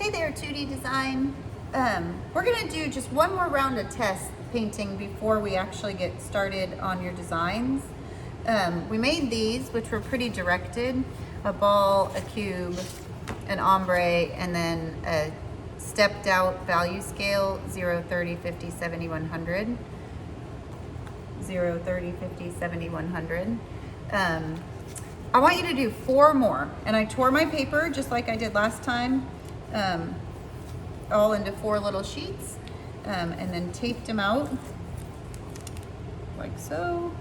Hey there, 2D Design. We're gonna do just one more round of test painting before we actually get started on your designs. We made these, which were pretty directed: a ball, a cube, an ombre, and then a stepped out value scale, 0, 30, 50, 70, 100. 0, 30, 50, 70, 100. I want you to do 4 more. And I tore my paper just like I did last time, all into 4 little sheets, and then taped them out like so.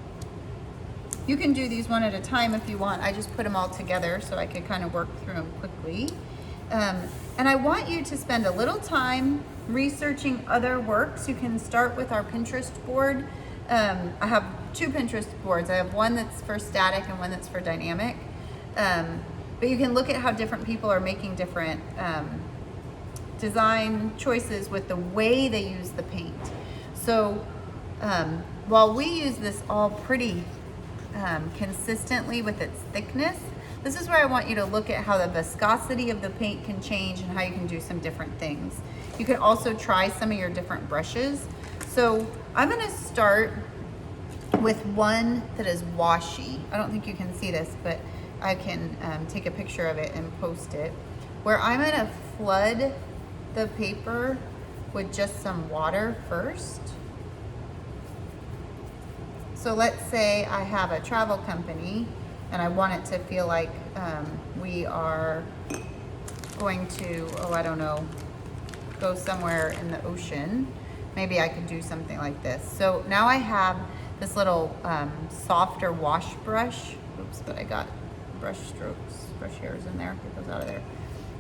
You can do these one at a time if you want. I just put them all together so I could kind of work through them quickly. And I want you to spend a little time researching other works. You can start with our Pinterest board. I have 2 Pinterest boards. I have one that's for static and one that's for dynamic. But you can look at how different people are making different design choices with the way they use the paint. So while we use this all pretty consistently with its thickness, this is where I want you to look at how the viscosity of the paint can change and how you can do some different things. You can also try some of your different brushes. So I'm gonna start with one that is washy. I don't think you can see this, but I can take a picture of it and post it, where I'm gonna flood the paper with just some water first. So let's say I have a travel company and I want it to feel like we are going to, oh, I don't know, go somewhere in the ocean. Maybe I could do something like this. So now I have this little softer wash brush. Oops, but I got brush strokes, brush hairs in there. Get those out of there.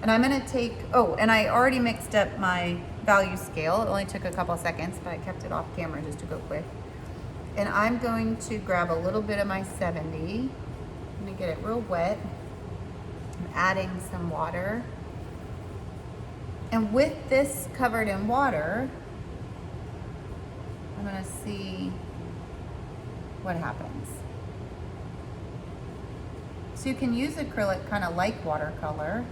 And I'm gonna take, oh, and I already mixed up my value scale. It only took a couple seconds, but I kept it off camera just to go quick. And I'm going to grab a little bit of my 70. I'm gonna get it real wet. I'm adding some water. And with this covered in water, I'm gonna see what happens. So you can use acrylic kind of like watercolor.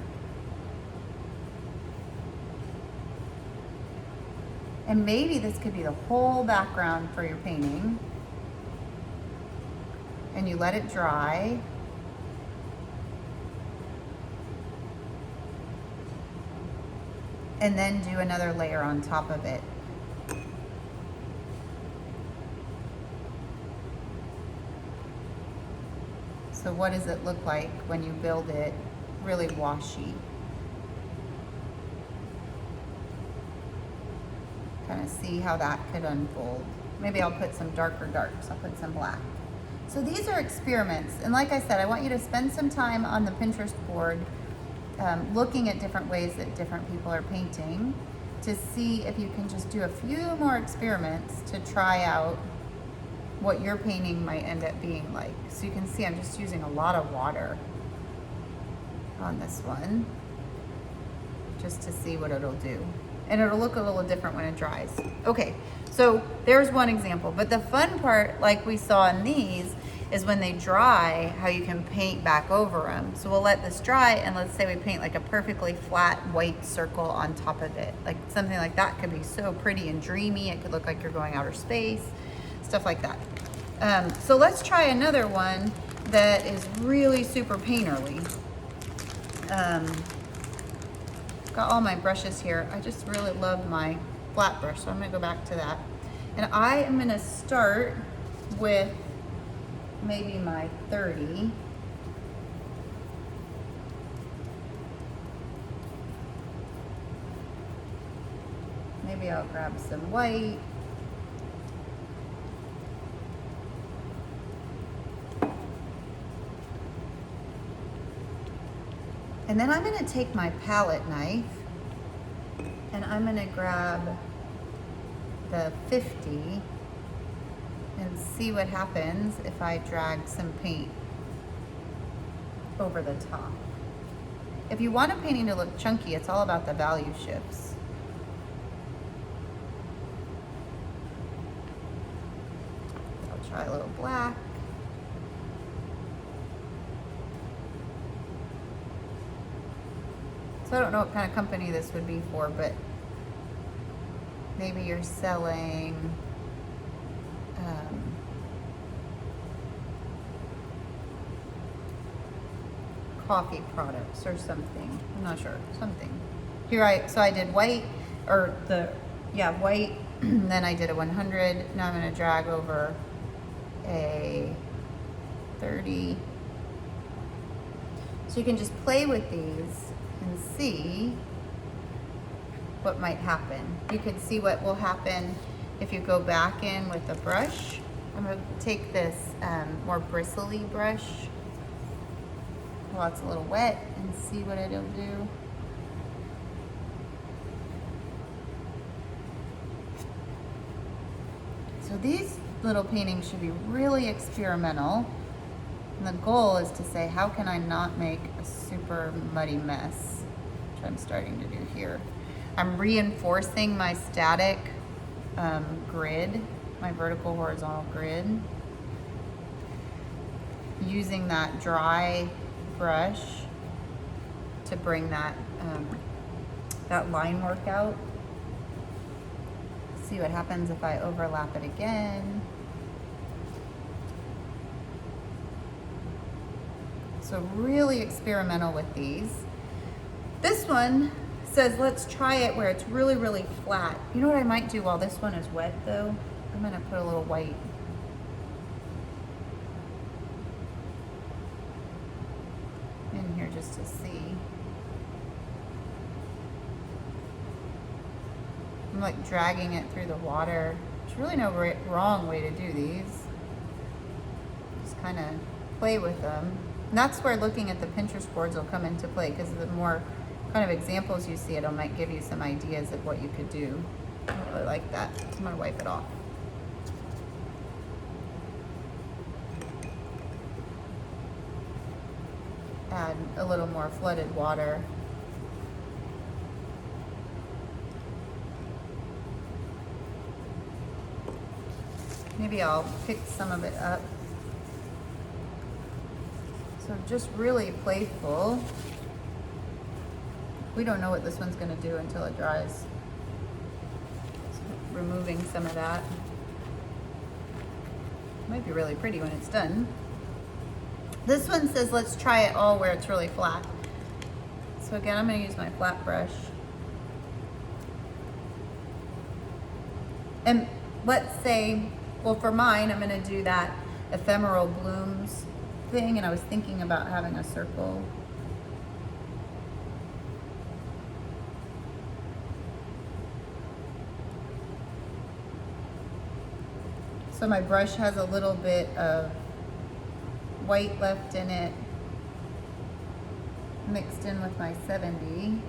And maybe this could be the whole background for your painting. And you let it dry. And then do another layer on top of it. So what does it look like when you build it really washy? Kind of see how that could unfold. Maybe I'll put some darker darks. I'll put some black. So these are experiments. And like I said, I want you to spend some time on the Pinterest board looking at different ways that different people are painting to see if you can just do a few more experiments to try out what your painting might end up being like. So you can see I'm just using a lot of water on this one just to see what it'll do. And it'll look a little different when it dries. Okay, so there's one example. But the fun part, like we saw in these, is when they dry, how you can paint back over them. So we'll let this dry, and let's say we paint like a perfectly flat white circle on top of it. Like something like that could be so pretty and dreamy. It could look like you're going outer space, stuff like that. So let's try another one that is really super painterly. Got all my brushes here. I just really love my flat brush, so I'm gonna go back to that. And I am gonna start with maybe my 30. Maybe I'll grab some white. And then I'm gonna take my palette knife and I'm gonna grab the 50 and see what happens if I drag some paint over the top. If you want a painting to look chunky, it's all about the value shifts. I'll try a little black. So I don't know what kind of company this would be for, but maybe you're selling coffee products or something. I'm not sure, something. So I did white, white, and then I did a 100. Now I'm gonna drag over a 30. So you can just play with these and see what might happen. You can see what will happen if you go back in with a brush. I'm gonna take this more bristly brush while it's a little wet and see what it'll do. So these little paintings should be really experimental. And the goal is to say, how can I not make a super muddy mess? Which I'm starting to do here. I'm reinforcing my static grid, my vertical horizontal grid, using that dry brush to bring that that line work out. See what happens if I overlap it again. So really experimental with these. This one says let's try it where it's really, really flat. You know what I might do while this one is wet though? I'm gonna put a little white. In here just to see. I'm like dragging it through the water. There's really no wrong way to do these. Just kind of play with them. And that's where looking at the Pinterest boards will come into play, because the more kind of examples you see, it might give you some ideas of what you could do. I don't really like that. I'm gonna wipe it off. Add a little more flooded water. Maybe I'll pick some of it up. So just really playful. We don't know what this one's gonna do until it dries. So removing some of that. Might be really pretty when it's done. This one says let's try it all where it's really flat. So again, I'm gonna use my flat brush. And let's say, well, for mine, I'm gonna do that ephemeral blooms thing, and I was thinking about having a circle. So my brush has a little bit of white left in it, mixed in with my 70.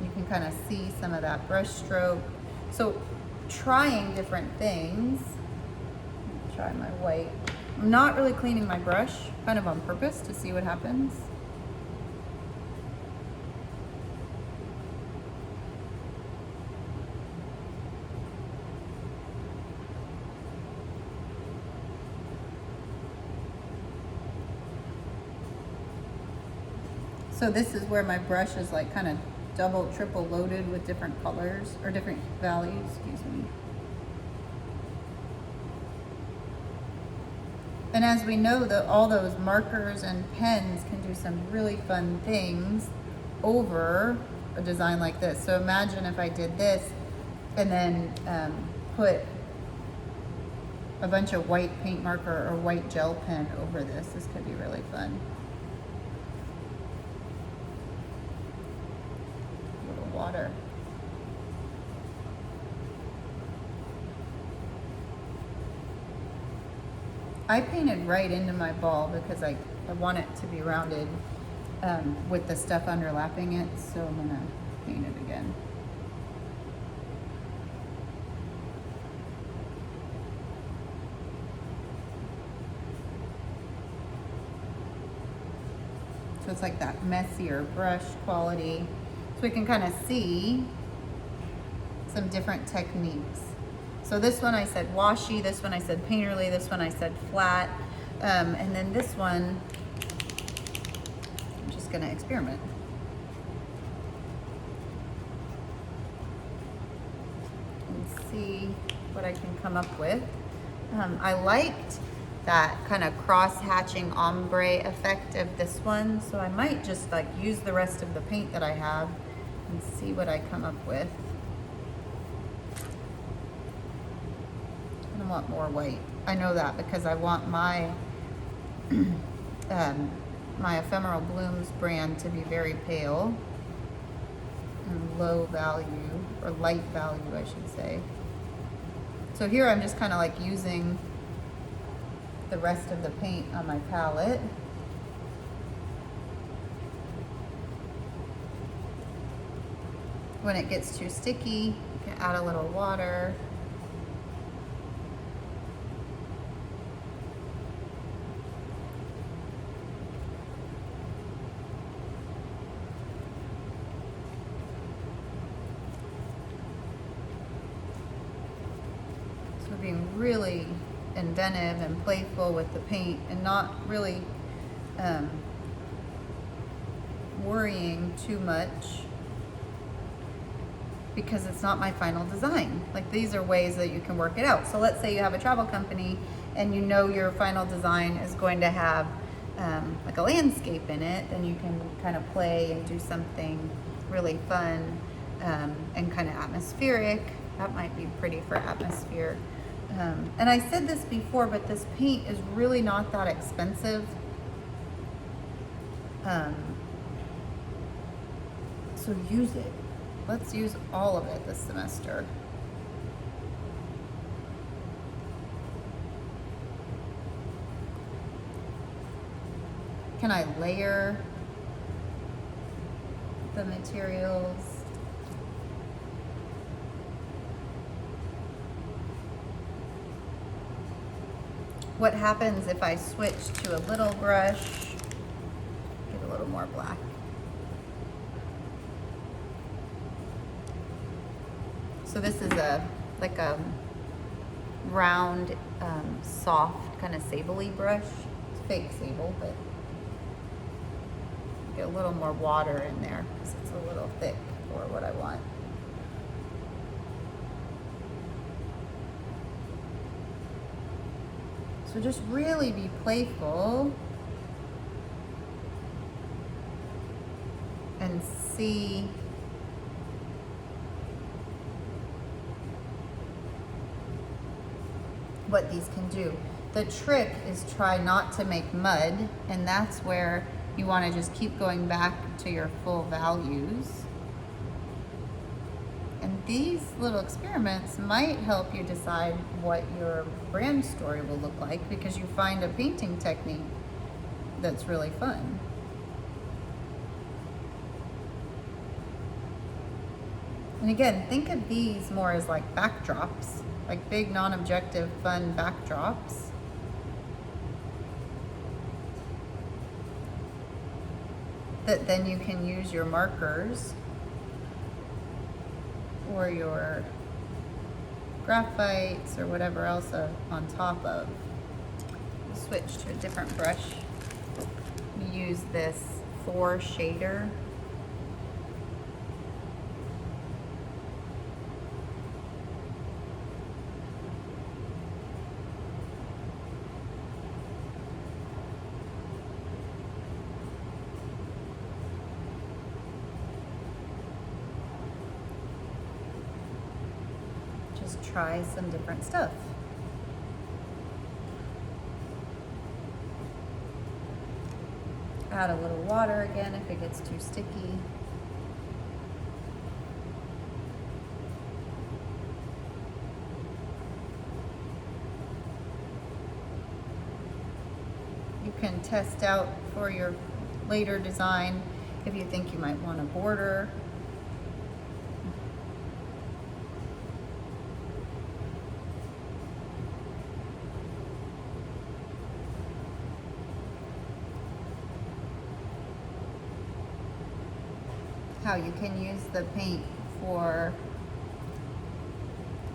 You can kind of see some of that brush stroke. So trying different things. Try my white. I'm not really cleaning my brush, kind of on purpose to see what happens. So this is where my brush is like kind of double, triple loaded with different colors or different values, excuse me. And as we know, that all those markers and pens can do some really fun things over a design like this. So imagine if I did this and then put a bunch of white paint marker or white gel pen over this. This could be really fun. A little water. I painted right into my ball because I want it to be rounded with the stuff underlapping it, so I'm gonna paint it again. So it's like that messier brush quality. So we can kind of see some different techniques. So this one I said washi, this one I said painterly, this one I said flat, and then this one, I'm just gonna experiment. see what I can come up with. I liked that kind of cross-hatching ombre effect of this one, so I might just like use the rest of the paint that I have and see what I come up with. I want more white. I know that because I want my my Ephemeral Blooms brand to be very pale and low value, or light value I should say. So here I'm just kind of like using the rest of the paint on my palette. When it gets too sticky, you can add a little water. So being really inventive and playful with the paint and not really worrying too much because it's not my final design. Like, these are ways that you can work it out. So let's say you have a travel company and you know your final design is going to have like a landscape in it, then you can kind of play and do something really fun and kind of atmospheric. That might be pretty for atmosphere. And I said this before, but this paint is really not that expensive. So use it. Let's use all of it this semester. Can I layer the materials? What happens if I switch to a little brush, get a little more black? So this is like a round, soft, kind of sable-y brush. It's fake sable, but get a little more water in there because it's a little thick for what I want. So just really be playful and see what these can do. The trick is try not to make mud, and that's where you want to just keep going back to your full values. And these little experiments might help you decide what your brand story will look like, because you find a painting technique that's really fun. And again, think of these more as like backdrops, like big non-objective fun backdrops. That then you can use your markers or your graphites or whatever else on top of. We'll switch to a different brush. Use this 4 shader. Try some different stuff. Add a little water again if it gets too sticky. You can test out for your later design if you think you might want a border. How you can use the paint for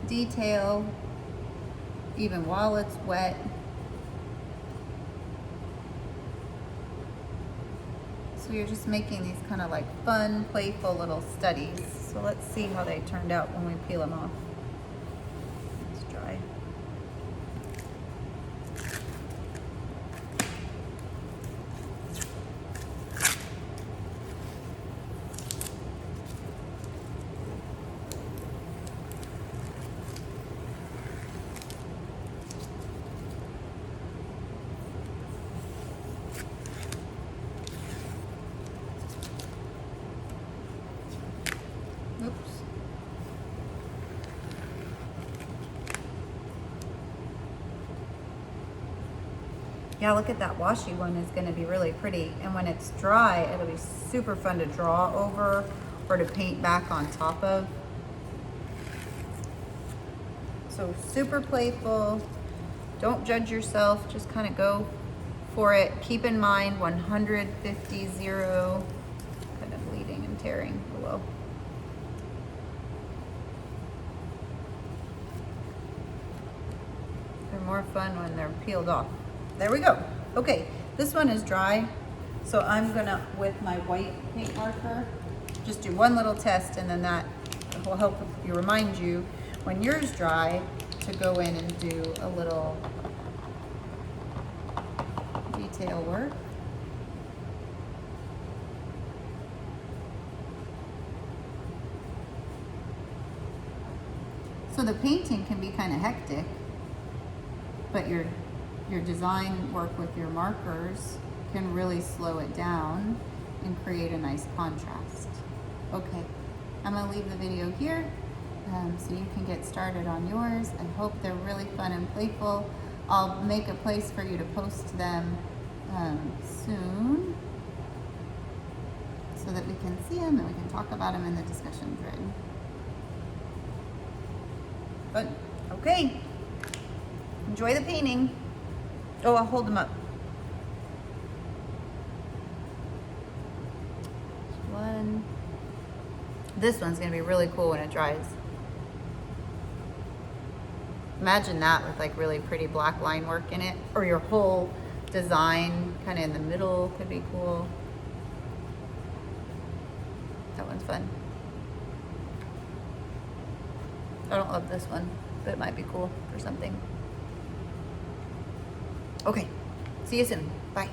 detail even while it's wet. So you're just making these kind of like fun, playful little studies. So let's see how they turned out when we peel them off. Yeah, look at that washy one is gonna be really pretty. And when it's dry, it'll be super fun to draw over or to paint back on top of. So super playful. Don't judge yourself, just kind of go for it. Keep in mind 150, 0, kind of bleeding and tearing below. They're more fun when they're peeled off. There we go. Okay, this one is dry. So I'm gonna, with my white paint marker, just do one little test, and then that will help you, remind you when yours dry to go in and do a little detail work. So the painting can be kind of hectic, but your design work with your markers can really slow it down and create a nice contrast. Okay, I'm gonna leave the video here so you can get started on yours. I hope they're really fun and playful. I'll make a place for you to post them soon so that we can see them and we can talk about them in the discussion thread. But, okay, enjoy the painting. Oh, I'll hold them up. One. This one's gonna be really cool when it dries. Imagine that with like really pretty black line work in it, or your whole design kind of in the middle could be cool. That one's fun. I don't love this one, but it might be cool for something. Okay, see you soon. Bye.